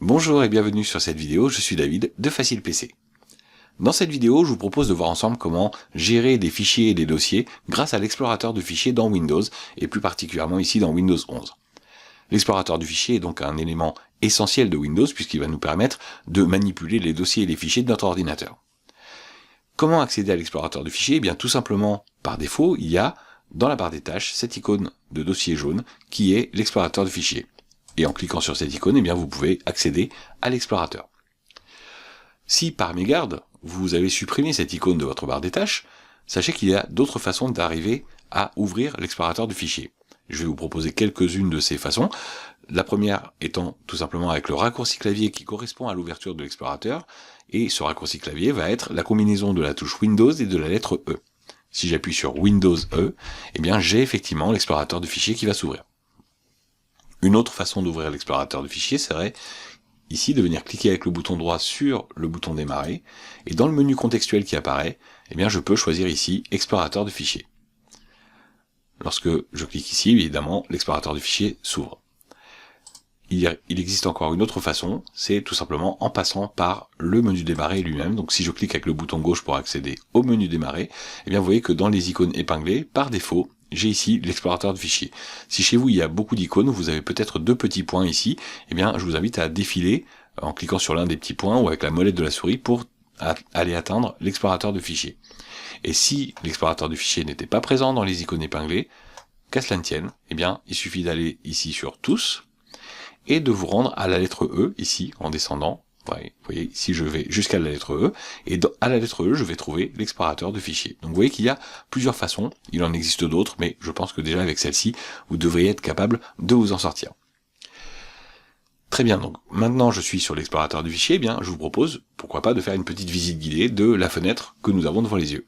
Bonjour et bienvenue sur cette vidéo, je suis David de Facile PC. Dans cette vidéo, je vous propose de voir ensemble comment gérer des fichiers et des dossiers grâce à l'explorateur de fichiers dans Windows, et plus particulièrement ici dans Windows 11. L'explorateur du fichier est donc un élément essentiel de Windows puisqu'il va nous permettre de manipuler les dossiers et les fichiers de notre ordinateur. Comment accéder à l'explorateur du fichier? Eh bien tout simplement, par défaut, il y a dans la barre des tâches cette icône de dossier jaune qui est l'explorateur du fichier. Et en cliquant sur cette icône, eh bien vous pouvez accéder à l'explorateur. Si par mégarde, vous avez supprimé cette icône de votre barre des tâches, sachez qu'il y a d'autres façons d'arriver à ouvrir l'explorateur du fichier. Je vais vous proposer quelques-unes de ces façons. La première étant tout simplement avec le raccourci clavier qui correspond à l'ouverture de l'explorateur, et ce raccourci clavier va être la combinaison de la touche Windows et de la lettre E. Si j'appuie sur Windows E, eh bien j'ai effectivement l'explorateur du fichier qui va s'ouvrir. Une autre façon d'ouvrir l'explorateur du fichier serait ici de venir cliquer avec le bouton droit sur le bouton démarrer, et dans le menu contextuel qui apparaît, eh bien je peux choisir ici explorateur de fichier. Lorsque je clique ici, évidemment, l'explorateur du fichier s'ouvre. Il existe encore une autre façon, c'est tout simplement en passant par le menu démarrer lui-même. Donc si je clique avec le bouton gauche pour accéder au menu démarrer, eh bien vous voyez que dans les icônes épinglées, par défaut, j'ai ici l'explorateur de fichier. Si chez vous il y a beaucoup d'icônes, vous avez peut-être deux petits points ici, eh bien je vous invite à défiler en cliquant sur l'un des petits points ou avec la molette de la souris pour aller atteindre l'explorateur de fichier. Et si l'explorateur de fichier n'était pas présent dans les icônes épinglées, qu'à cela ne tienne, eh bien il suffit d'aller ici sur tous et de vous rendre à la lettre E ici en descendant. Vous voyez, ici je vais jusqu'à la lettre E, et à la lettre E, je vais trouver l'explorateur de fichiers. Donc vous voyez qu'il y a plusieurs façons, il en existe d'autres, mais je pense que déjà avec celle-ci, vous devriez être capable de vous en sortir. Très bien, donc maintenant je suis sur l'explorateur du fichier, eh bien je vous propose, pourquoi pas, de faire une petite visite guidée de la fenêtre que nous avons devant les yeux.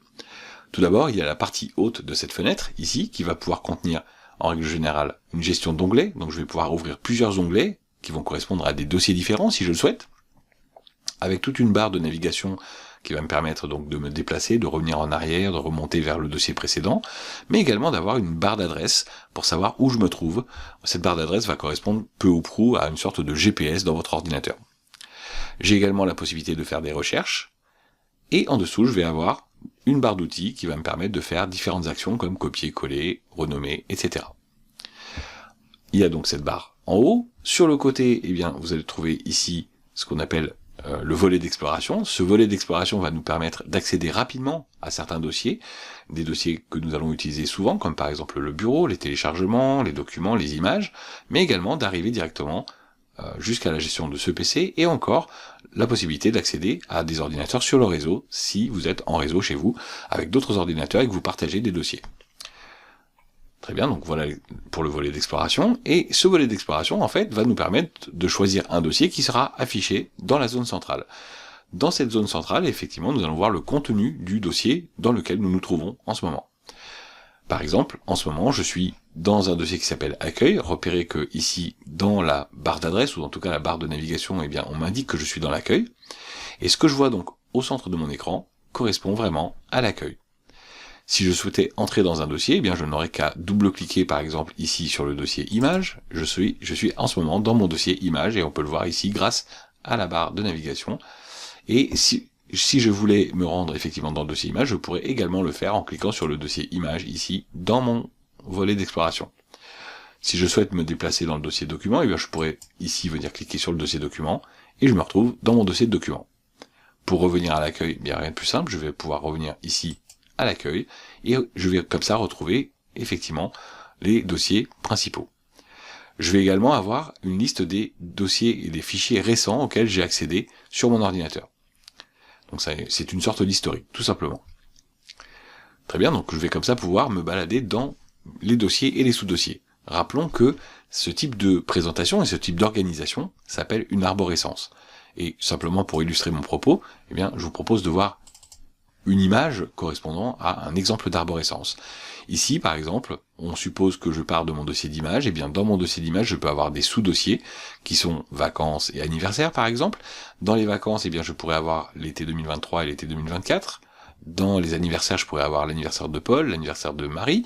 Tout d'abord, il y a la partie haute de cette fenêtre, ici, qui va pouvoir contenir, en règle générale, une gestion d'onglets, donc je vais pouvoir ouvrir plusieurs onglets, qui vont correspondre à des dossiers différents, si je le souhaite, avec toute une barre de navigation qui va me permettre donc de me déplacer, de revenir en arrière, de remonter vers le dossier précédent, mais également d'avoir une barre d'adresse pour savoir où je me trouve. Cette barre d'adresse va correspondre peu ou prou à une sorte de GPS dans votre ordinateur. J'ai également la possibilité de faire des recherches, et en dessous je vais avoir une barre d'outils qui va me permettre de faire différentes actions comme copier, coller, renommer, etc. Il y a donc cette barre en haut. Sur le côté, eh bien, vous allez trouver ici ce qu'on appelle le volet d'exploration. Ce volet d'exploration va nous permettre d'accéder rapidement à certains dossiers, des dossiers que nous allons utiliser souvent, comme par exemple le bureau, les téléchargements, les documents, les images, mais également d'arriver directement jusqu'à la gestion de ce PC, et encore la possibilité d'accéder à des ordinateurs sur le réseau, si vous êtes en réseau chez vous, avec d'autres ordinateurs et que vous partagez des dossiers. Très bien, donc voilà pour le volet d'exploration, et ce volet d'exploration en fait va nous permettre de choisir un dossier qui sera affiché dans la zone centrale. Dans cette zone centrale, effectivement, nous allons voir le contenu du dossier dans lequel nous nous trouvons en ce moment. Par exemple, en ce moment, je suis dans un dossier qui s'appelle Accueil. Repérez que ici, dans la barre d'adresse, ou en tout cas la barre de navigation, eh bien, on m'indique que je suis dans l'accueil. Et ce que je vois donc au centre de mon écran correspond vraiment à l'accueil. Si je souhaitais entrer dans un dossier, eh bien je n'aurais qu'à double-cliquer par exemple ici sur le dossier Images. Je suis en ce moment dans mon dossier Images, et on peut le voir ici grâce à la barre de navigation. Et si je voulais me rendre effectivement dans le dossier Images, je pourrais également le faire en cliquant sur le dossier Images ici dans mon volet d'exploration. Si je souhaite me déplacer dans le dossier Documents, eh bien je pourrais ici venir cliquer sur le dossier Documents, et je me retrouve dans mon dossier de Documents. Pour revenir à l'accueil, bien rien de plus simple, je vais pouvoir revenir ici à l'accueil, et je vais comme ça retrouver effectivement les dossiers principaux. Je vais également avoir une liste des dossiers et des fichiers récents auxquels j'ai accédé sur mon ordinateur. Donc ça, c'est une sorte d'historique, tout simplement. Très bien, donc je vais comme ça pouvoir me balader dans les dossiers et les sous-dossiers. Rappelons que ce type de présentation et ce type d'organisation s'appelle une arborescence. Et simplement pour illustrer mon propos, eh bien, je vous propose de voir une image correspondant à un exemple d'arborescence. Ici, par exemple, on suppose que je pars de mon dossier d'image, et bien dans mon dossier d'image, je peux avoir des sous-dossiers qui sont vacances et anniversaires, par exemple. Dans les vacances, eh bien je pourrais avoir l'été 2023 et l'été 2024. dans les anniversaires, je pourrais avoir l'anniversaire de Paul, l'anniversaire de Marie,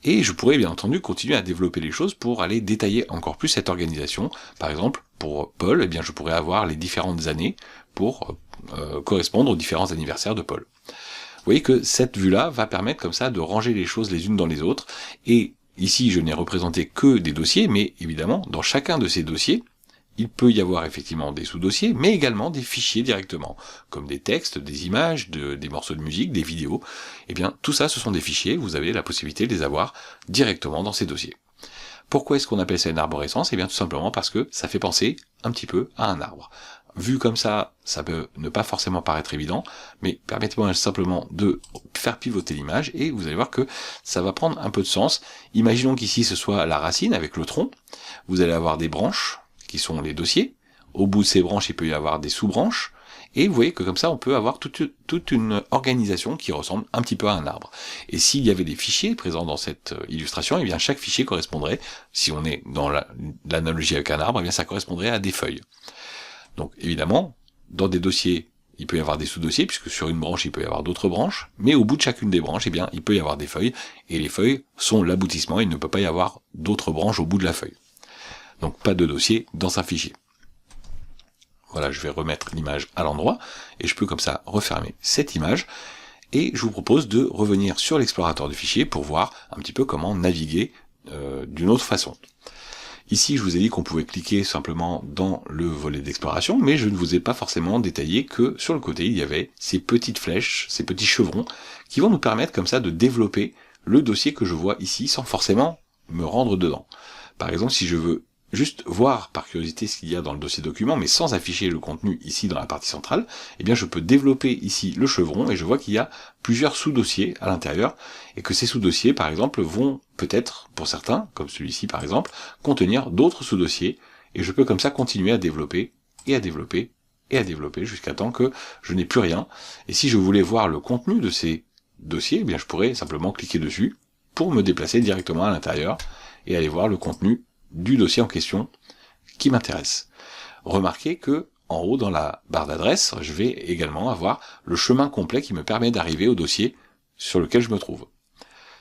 et je pourrais bien entendu continuer à développer les choses pour aller détailler encore plus cette organisation. Par exemple, pour Paul, eh bien, je pourrais avoir les différentes années pour correspondre aux différents anniversaires de Paul. Vous voyez que cette vue-là va permettre comme ça de ranger les choses les unes dans les autres, et ici je n'ai représenté que des dossiers, mais évidemment, dans chacun de ces dossiers, il peut y avoir effectivement des sous-dossiers, mais également des fichiers directement, comme des textes, des images, des morceaux de musique, des vidéos. Eh bien, tout ça, ce sont des fichiers, vous avez la possibilité de les avoir directement dans ces dossiers. Pourquoi est-ce qu'on appelle ça une arborescence? Eh bien, tout simplement parce que ça fait penser un petit peu à un arbre. Vu comme ça peut ne pas forcément paraître évident, mais permettez-moi simplement de faire pivoter l'image, et vous allez voir que ça va prendre un peu de sens. Imaginons qu'ici ce soit la racine avec le tronc, vous allez avoir des branches, qui sont les dossiers. Au bout de ces branches, il peut y avoir des sous-branches, et vous voyez que comme ça, on peut avoir toute une organisation qui ressemble un petit peu à un arbre. Et s'il y avait des fichiers présents dans cette illustration, eh bien chaque fichier correspondrait, si on est dans l'analogie avec un arbre, eh bien ça correspondrait à des feuilles. Donc évidemment, dans des dossiers, il peut y avoir des sous-dossiers, puisque sur une branche, il peut y avoir d'autres branches, mais au bout de chacune des branches, eh bien, il peut y avoir des feuilles, et les feuilles sont l'aboutissement, il ne peut pas y avoir d'autres branches au bout de la feuille. Donc pas de dossier dans un fichier. Voilà, je vais remettre l'image à l'endroit, et je peux comme ça refermer cette image, et je vous propose de revenir sur l'explorateur de fichiers pour voir un petit peu comment naviguer d'une autre façon. Ici, je vous ai dit qu'on pouvait cliquer simplement dans le volet d'exploration, mais je ne vous ai pas forcément détaillé que sur le côté, il y avait ces petites flèches, ces petits chevrons, qui vont nous permettre comme ça de développer le dossier que je vois ici, sans forcément me rendre dedans. Par exemple, si je veux juste voir par curiosité ce qu'il y a dans le dossier document, mais sans afficher le contenu ici dans la partie centrale, eh bien je peux développer ici le chevron, et je vois qu'il y a plusieurs sous-dossiers à l'intérieur, et que ces sous-dossiers, par exemple, vont peut-être, pour certains, comme celui-ci par exemple, contenir d'autres sous-dossiers, et je peux comme ça continuer à développer, et à développer, et à développer, jusqu'à temps que je n'ai plus rien. Et si je voulais voir le contenu de ces dossiers, eh bien je pourrais simplement cliquer dessus, pour me déplacer directement à l'intérieur, et aller voir le contenu du dossier en question qui m'intéresse. Remarquez que en haut dans la barre d'adresse, je vais également avoir le chemin complet qui me permet d'arriver au dossier sur lequel je me trouve.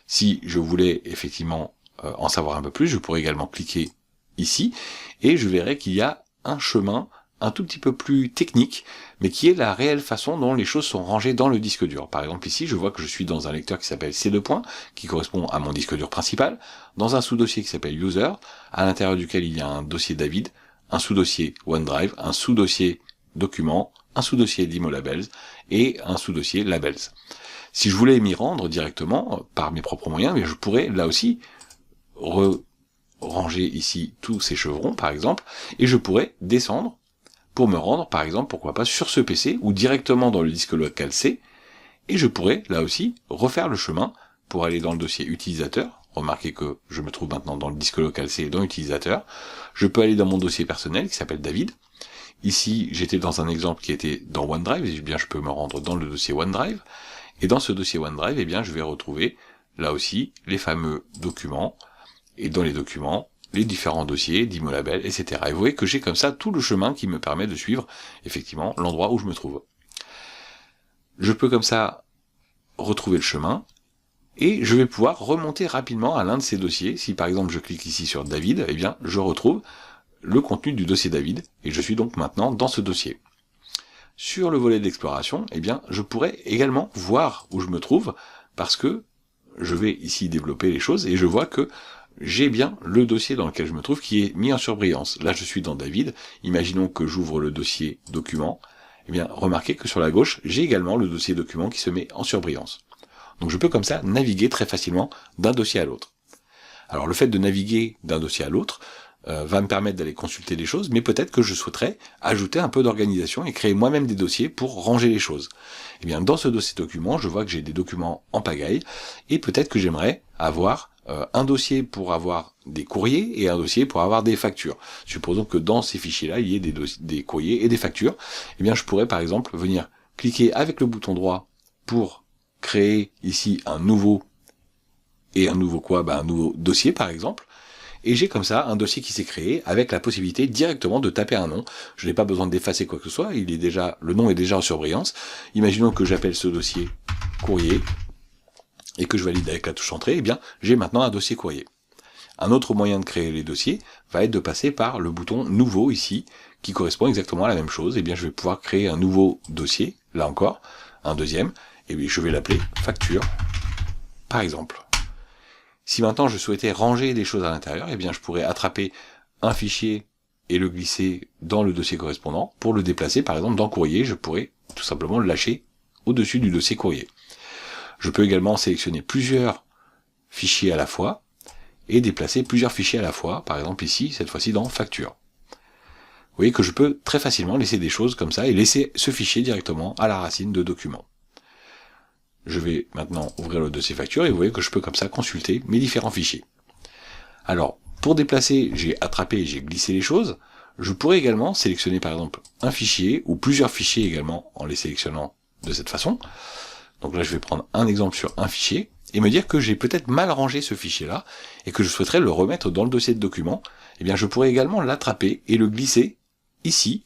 Si je voulais effectivement en savoir un peu plus, je pourrais également cliquer ici et je verrai qu'il y a un chemin un tout petit peu plus technique, mais qui est la réelle façon dont les choses sont rangées dans le disque dur. Par exemple ici, je vois que je suis dans un lecteur qui s'appelle C2 points, qui correspond à mon disque dur principal, dans un sous-dossier qui s'appelle User, à l'intérieur duquel il y a un dossier David, un sous-dossier OneDrive, un sous-dossier Documents, un sous-dossier Dimo-Labels et un sous-dossier Labels. Si je voulais m'y rendre directement, par mes propres moyens, mais je pourrais là aussi ranger ici tous ces chevrons, par exemple, et je pourrais descendre pour me rendre, par exemple, pourquoi pas, sur ce PC, ou directement dans le disque local C, et je pourrais, là aussi, refaire le chemin pour aller dans le dossier utilisateur. Remarquez que je me trouve maintenant dans le disque local C, dans utilisateur. Je peux aller dans mon dossier personnel, qui s'appelle David. Ici, j'étais dans un exemple qui était dans OneDrive, et bien je peux me rendre dans le dossier OneDrive. Et dans ce dossier OneDrive, eh bien, je vais retrouver, là aussi, les fameux documents, et dans les documents, les différents dossiers, Dimo-Label, etc. Et vous voyez que j'ai comme ça tout le chemin qui me permet de suivre, effectivement, l'endroit où je me trouve. Je peux comme ça retrouver le chemin, et je vais pouvoir remonter rapidement à l'un de ces dossiers. Si par exemple je clique ici sur David, eh bien je retrouve le contenu du dossier David, et je suis donc maintenant dans ce dossier. Sur le volet d'exploration, eh bien je pourrais également voir où je me trouve, parce que je vais ici développer les choses, et je vois que j'ai bien le dossier dans lequel je me trouve qui est mis en surbrillance. Là, je suis dans David. Imaginons que j'ouvre le dossier document. Eh bien, remarquez que sur la gauche, j'ai également le dossier document qui se met en surbrillance. Donc, je peux comme ça naviguer très facilement d'un dossier à l'autre. Alors, le fait de naviguer d'un dossier à l'autre va me permettre d'aller consulter des choses, mais peut-être que je souhaiterais ajouter un peu d'organisation et créer moi-même des dossiers pour ranger les choses. Eh bien, dans ce dossier document, je vois que j'ai des documents en pagaille, et peut-être que j'aimerais avoir un dossier pour avoir des courriers et un dossier pour avoir des factures. Supposons que dans ces fichiers-là, il y ait des courriers et des factures. Eh bien, je pourrais par exemple venir cliquer avec le bouton droit pour créer ici un nouveau un nouveau dossier par exemple. Et j'ai comme ça un dossier qui s'est créé avec la possibilité directement de taper un nom. Je n'ai pas besoin d'effacer quoi que ce soit, le nom est déjà en surbrillance. Imaginons que j'appelle ce dossier courrier, et que je valide avec la touche entrée, eh bien, j'ai maintenant un dossier courrier. Un autre moyen de créer les dossiers va être de passer par le bouton nouveau ici, qui correspond exactement à la même chose. Eh bien, je vais pouvoir créer un nouveau dossier, là encore, un deuxième, et bien, je vais l'appeler facture, par exemple. Si maintenant je souhaitais ranger des choses à l'intérieur, eh bien, je pourrais attraper un fichier et le glisser dans le dossier correspondant. Pour le déplacer, par exemple, dans courrier, je pourrais tout simplement le lâcher au-dessus du dossier courrier. Je peux également sélectionner plusieurs fichiers à la fois et déplacer plusieurs fichiers à la fois, par exemple ici, cette fois-ci dans facture. Vous voyez que je peux très facilement laisser des choses comme ça et laisser ce fichier directement à la racine de document. Je vais maintenant ouvrir le dossier facture et vous voyez que je peux comme ça consulter mes différents fichiers. Alors, pour déplacer, j'ai attrapé et j'ai glissé les choses. Je pourrais également sélectionner par exemple un fichier ou plusieurs fichiers également en les sélectionnant de cette façon. Donc là, je vais prendre un exemple sur un fichier et me dire que j'ai peut-être mal rangé ce fichier-là et que je souhaiterais le remettre dans le dossier de document. Eh bien, je pourrais également l'attraper et le glisser ici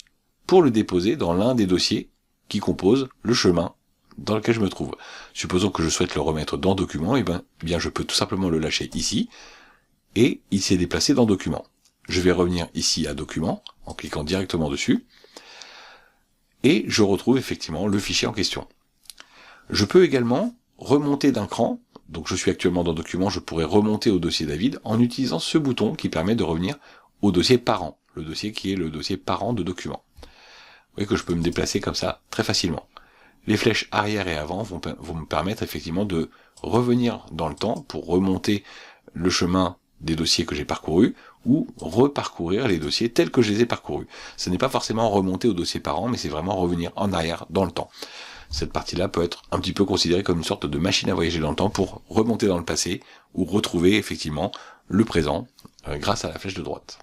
pour le déposer dans l'un des dossiers qui composent le chemin dans lequel je me trouve. Supposons que je souhaite le remettre dans document, et bien je peux tout simplement le lâcher ici et il s'est déplacé dans document. Je vais revenir ici à document en cliquant directement dessus et je retrouve effectivement le fichier en question. Je peux également remonter d'un cran, donc je suis actuellement dans document, je pourrais remonter au dossier David en utilisant ce bouton qui permet de revenir au dossier parent, le dossier qui est le dossier parent de document. Vous voyez que je peux me déplacer comme ça très facilement. Les flèches arrière et avant vont me permettre effectivement de revenir dans le temps pour remonter le chemin des dossiers que j'ai parcourus ou reparcourir les dossiers tels que je les ai parcourus. Ce n'est pas forcément remonter au dossier parent, mais c'est vraiment revenir en arrière dans le temps. Cette partie-là peut être un petit peu considérée comme une sorte de machine à voyager dans le temps pour remonter dans le passé ou retrouver effectivement le présent grâce à la flèche de droite.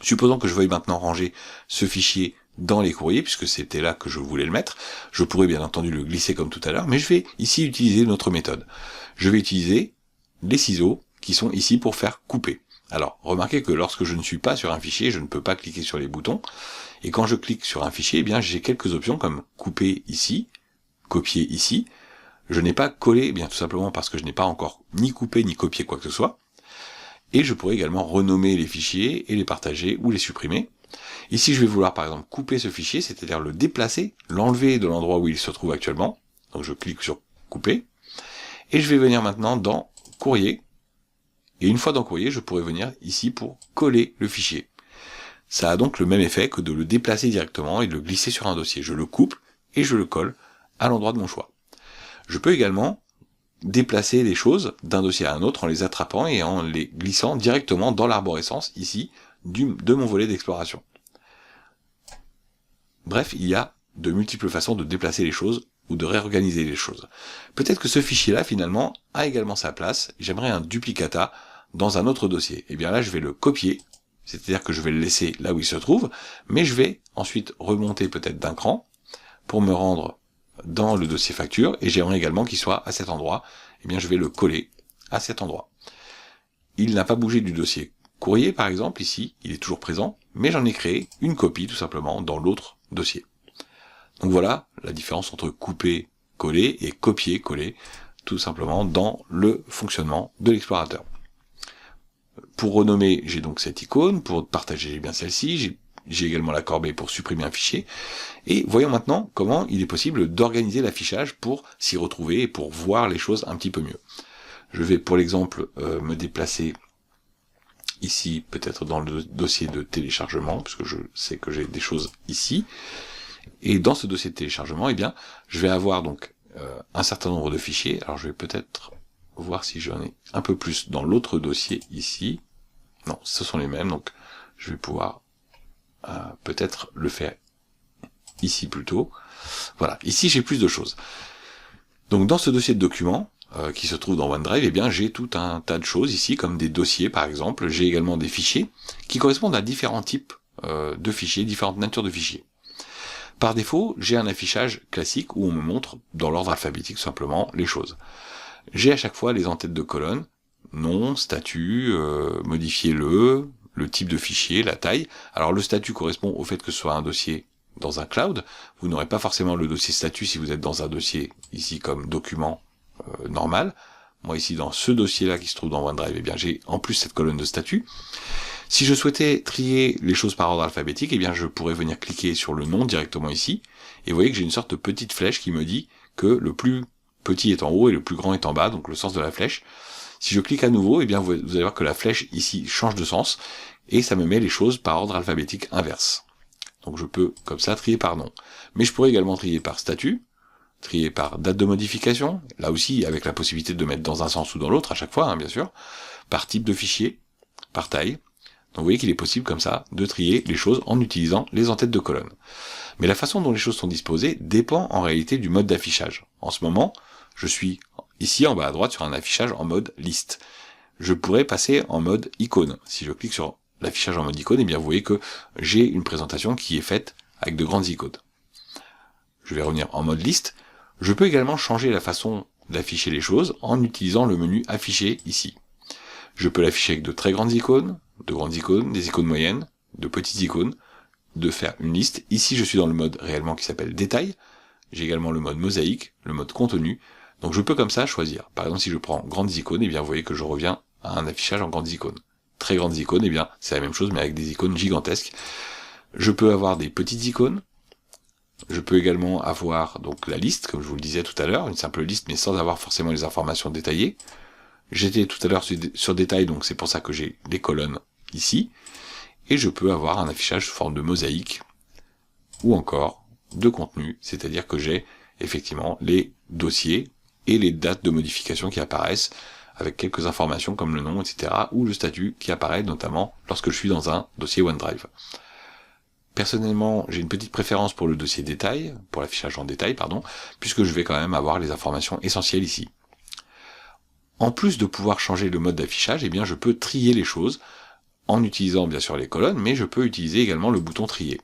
Supposons que je veuille maintenant ranger ce fichier dans les courriers, puisque c'était là que je voulais le mettre. Je pourrais bien entendu le glisser comme tout à l'heure, mais je vais ici utiliser notre méthode. Je vais utiliser les ciseaux qui sont ici pour faire couper. Alors, remarquez que lorsque je ne suis pas sur un fichier, je ne peux pas cliquer sur les boutons. Et quand je clique sur un fichier, eh bien j'ai quelques options comme couper ici, copier ici. Je n'ai pas collé, bien tout simplement parce que je n'ai pas encore ni coupé ni copié quoi que ce soit. Et je pourrais également renommer les fichiers et les partager ou les supprimer. Ici, je vais vouloir par exemple couper ce fichier, c'est-à-dire le déplacer, l'enlever de l'endroit où il se trouve actuellement. Donc je clique sur couper. Et je vais venir maintenant dans courrier. Et une fois dans courrier, je pourrais venir ici pour coller le fichier. Ça a donc le même effet que de le déplacer directement et de le glisser sur un dossier. Je le coupe et je le colle à l'endroit de mon choix. Je peux également déplacer les choses d'un dossier à un autre en les attrapant et en les glissant directement dans l'arborescence ici de mon volet d'exploration. Bref, il y a de multiples façons de déplacer les choses ou de réorganiser les choses. Peut-être que ce fichier-là, finalement, a également sa place. J'aimerais un duplicata dans un autre dossier. Et bien là, je vais le copier, c'est-à-dire que je vais le laisser là où il se trouve, mais je vais ensuite remonter peut-être d'un cran pour me rendre dans le dossier facture, et j'aimerais également qu'il soit à cet endroit. Et bien je vais le coller à cet endroit. Il n'a pas bougé du dossier courrier, par exemple, ici, il est toujours présent, mais j'en ai créé une copie, tout simplement, dans l'autre dossier. Donc voilà la différence entre couper, coller et copier, coller, tout simplement dans le fonctionnement de l'explorateur. Pour renommer, j'ai donc cette icône, pour partager, j'ai bien celle-ci, j'ai également la corbeille pour supprimer un fichier, et voyons maintenant comment il est possible d'organiser l'affichage pour s'y retrouver et pour voir les choses un petit peu mieux. Je vais pour l'exemple me déplacer ici, peut-être dans le dossier de téléchargement, puisque je sais que j'ai des choses ici, et dans ce dossier de téléchargement, eh bien, je vais avoir donc un certain nombre de fichiers. Alors je vais peut-être voir si j'en ai un peu plus dans l'autre dossier ici. Non, ce sont les mêmes, donc je vais pouvoir peut-être le faire ici plutôt. Voilà, ici j'ai plus de choses. Donc dans ce dossier de documents, qui se trouve dans OneDrive, eh bien j'ai tout un tas de choses ici, comme des dossiers par exemple. J'ai également des fichiers qui correspondent à différents types de fichiers, différentes natures de fichiers. Par défaut, j'ai un affichage classique où on me montre dans l'ordre alphabétique simplement les choses. J'ai à chaque fois les en-têtes de colonne, nom, statut, modifier le type de fichier, la taille. Alors le statut correspond au fait que ce soit un dossier dans un cloud, vous n'aurez pas forcément le dossier statut si vous êtes dans un dossier ici comme document normal. Moi ici dans ce dossier-là qui se trouve dans OneDrive, eh bien j'ai en plus cette colonne de statut. Si je souhaitais trier les choses par ordre alphabétique, eh bien je pourrais venir cliquer sur le nom directement ici, et vous voyez que j'ai une sorte de petite flèche qui me dit que le plus petit est en haut et le plus grand est en bas, donc le sens de la flèche. Si je clique à nouveau, eh bien vous allez voir que la flèche ici change de sens, et ça me met les choses par ordre alphabétique inverse. Donc je peux comme ça trier par nom. Mais je pourrais également trier par statut, trier par date de modification, là aussi avec la possibilité de mettre dans un sens ou dans l'autre à chaque fois, bien sûr, par type de fichier, par taille. Donc vous voyez qu'il est possible comme ça de trier les choses en utilisant les en-têtes de colonne. Mais la façon dont les choses sont disposées dépend en réalité du mode d'affichage. En ce moment, je suis ici en bas à droite sur un affichage en mode liste. Je pourrais passer en mode icône. Si je clique sur l'affichage en mode icône, eh bien vous voyez que j'ai une présentation qui est faite avec de grandes icônes. Je vais revenir en mode liste. Je peux également changer la façon d'afficher les choses en utilisant le menu afficher ici. Je peux l'afficher avec de très grandes icônes, de grandes icônes, des icônes moyennes, de petites icônes, de faire une liste. Ici, je suis dans le mode réellement qui s'appelle détail. J'ai également le mode mosaïque, le mode contenu. Donc je peux comme ça choisir. Par exemple, si je prends grandes icônes, eh bien vous voyez que je reviens à un affichage en grandes icônes. Très grandes icônes, eh bien c'est la même chose mais avec des icônes gigantesques. Je peux avoir des petites icônes. Je peux également avoir donc la liste, comme je vous le disais tout à l'heure, une simple liste mais sans avoir forcément les informations détaillées. J'étais tout à l'heure sur détail, donc c'est pour ça que j'ai les colonnes ici. Et je peux avoir un affichage sous forme de mosaïque, ou encore de contenu, c'est-à-dire que j'ai effectivement les dossiers et les dates de modification qui apparaissent, avec quelques informations comme le nom, etc., ou le statut qui apparaît notamment lorsque je suis dans un dossier OneDrive. Personnellement, j'ai une petite préférence pour le dossier détail, pour l'affichage en détail, puisque je vais quand même avoir les informations essentielles ici. En plus de pouvoir changer le mode d'affichage, eh bien je peux trier les choses en utilisant bien sûr les colonnes, mais je peux utiliser également le bouton trier.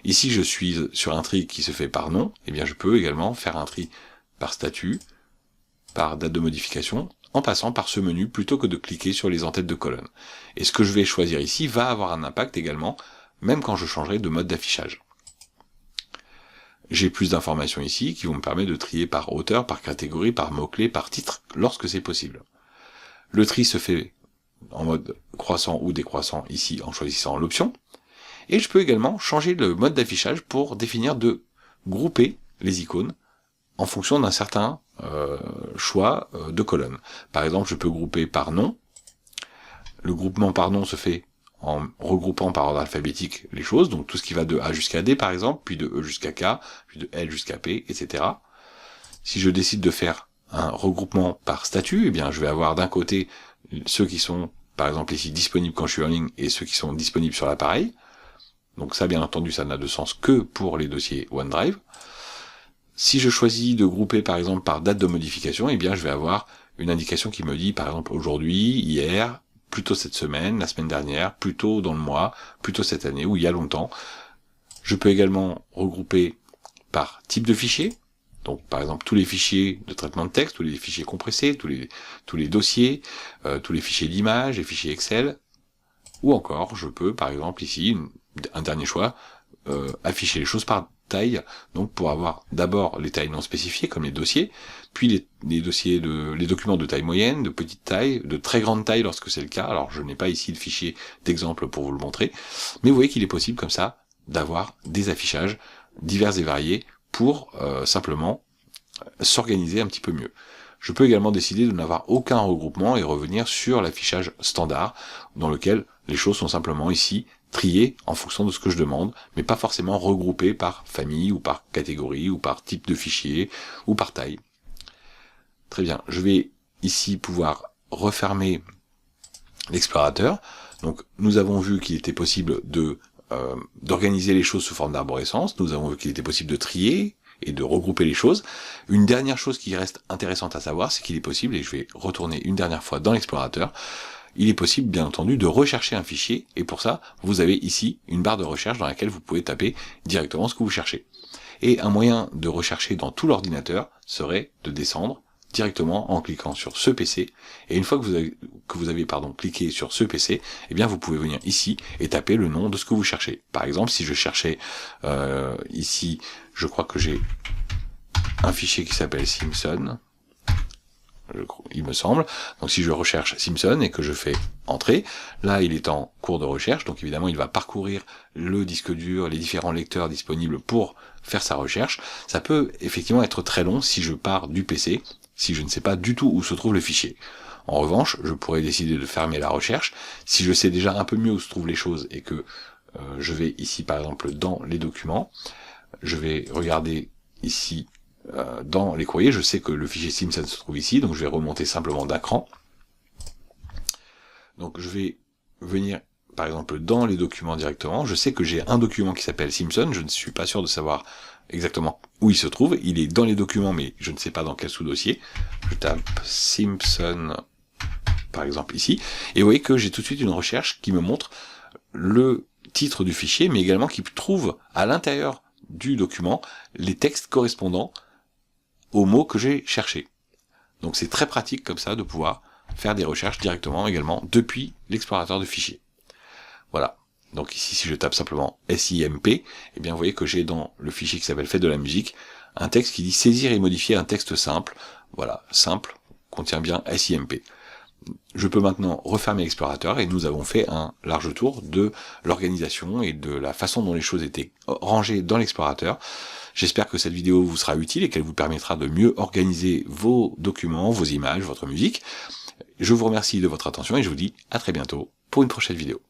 Ici je suis sur un tri qui se fait par nom, eh bien je peux également faire un tri par statut, par date de modification, en passant par ce menu plutôt que de cliquer sur les en-têtes de colonne. Et ce que je vais choisir ici va avoir un impact également, même quand je changerai de mode d'affichage. J'ai plus d'informations ici qui vont me permettre de trier par auteur, par catégorie, par mot-clé, par titre, lorsque c'est possible. Le tri se fait en mode croissant ou décroissant ici en choisissant l'option. Et je peux également changer le mode d'affichage pour définir de grouper les icônes en fonction d'un certain choix de colonne. Par exemple, je peux grouper par nom. Le groupement par nom se fait en regroupant par ordre alphabétique les choses, donc tout ce qui va de A jusqu'à D par exemple, puis de E jusqu'à K, puis de L jusqu'à P, etc. Si je décide de faire un regroupement par statut, eh bien je vais avoir d'un côté ceux qui sont par exemple ici disponibles quand je suis en ligne et ceux qui sont disponibles sur l'appareil. Donc ça bien entendu ça n'a de sens que pour les dossiers OneDrive. Si je choisis de grouper par exemple par date de modification, eh bien je vais avoir une indication qui me dit par exemple aujourd'hui, hier, plutôt cette semaine, la semaine dernière, plutôt dans le mois, plutôt cette année, ou il y a longtemps. Je peux également regrouper par type de fichier, donc par exemple tous les fichiers de traitement de texte, tous les fichiers compressés, tous les dossiers, tous les fichiers d'images, les fichiers Excel, ou encore je peux par exemple ici, un dernier choix, afficher les choses par taille, donc pour avoir d'abord les tailles non spécifiées comme les dossiers, puis les documents de taille moyenne, de petite taille, de très grande taille lorsque c'est le cas. Alors je n'ai pas ici le fichier d'exemple pour vous le montrer, mais vous voyez qu'il est possible comme ça d'avoir des affichages divers et variés pour simplement s'organiser un petit peu mieux. Je peux également décider de n'avoir aucun regroupement et revenir sur l'affichage standard dans lequel les choses sont simplement ici triées en fonction de ce que je demande, mais pas forcément regroupées par famille ou par catégorie ou par type de fichier ou par taille. Très bien, je vais ici pouvoir refermer l'explorateur. Donc nous avons vu qu'il était possible d'organiser les choses sous forme d'arborescence, nous avons vu qu'il était possible de trier et de regrouper les choses. Une dernière chose qui reste intéressante à savoir, c'est qu'il est possible, et je vais retourner une dernière fois dans l'explorateur, il est possible bien entendu de rechercher un fichier, et pour ça vous avez ici une barre de recherche dans laquelle vous pouvez taper directement ce que vous cherchez. Et un moyen de rechercher dans tout l'ordinateur serait de descendre directement en cliquant sur ce PC, et une fois que vous avez cliqué sur ce PC, eh bien vous pouvez venir ici et taper le nom de ce que vous cherchez. Par exemple, si je cherchais ici, je crois que j'ai un fichier qui s'appelle Simpson, il me semble. Donc si je recherche Simpson et que je fais entrer, là il est en cours de recherche, donc évidemment il va parcourir le disque dur, les différents lecteurs disponibles pour faire sa recherche. Ça peut effectivement être très long si je pars du PC, si je ne sais pas du tout où se trouve le fichier. En revanche, je pourrais décider de fermer la recherche. Si je sais déjà un peu mieux où se trouvent les choses et que je vais ici par exemple dans les documents, je vais regarder ici dans les courriers, je sais que le fichier Simpson se trouve ici, donc je vais remonter simplement d'un cran. Donc je vais venir par exemple dans les documents directement, je sais que j'ai un document qui s'appelle Simpson, je ne suis pas sûr de savoir exactement où il se trouve, il est dans les documents mais je ne sais pas dans quel sous-dossier. Je tape Simpson par exemple ici, et vous voyez que j'ai tout de suite une recherche qui me montre le titre du fichier, mais également qui trouve à l'intérieur du document les textes correspondants aux mots que j'ai cherchés. Donc c'est très pratique comme ça de pouvoir faire des recherches directement également depuis l'explorateur de fichiers. Voilà. Donc ici, si je tape simplement SIMP, eh bien vous voyez que j'ai dans le fichier qui s'appelle Faites de la musique un texte qui dit saisir et modifier un texte simple. Voilà, simple contient bien SIMP. Je peux maintenant refermer l'explorateur et nous avons fait un large tour de l'organisation et de la façon dont les choses étaient rangées dans l'explorateur. J'espère que cette vidéo vous sera utile et qu'elle vous permettra de mieux organiser vos documents, vos images, votre musique. Je vous remercie de votre attention et je vous dis à très bientôt pour une prochaine vidéo.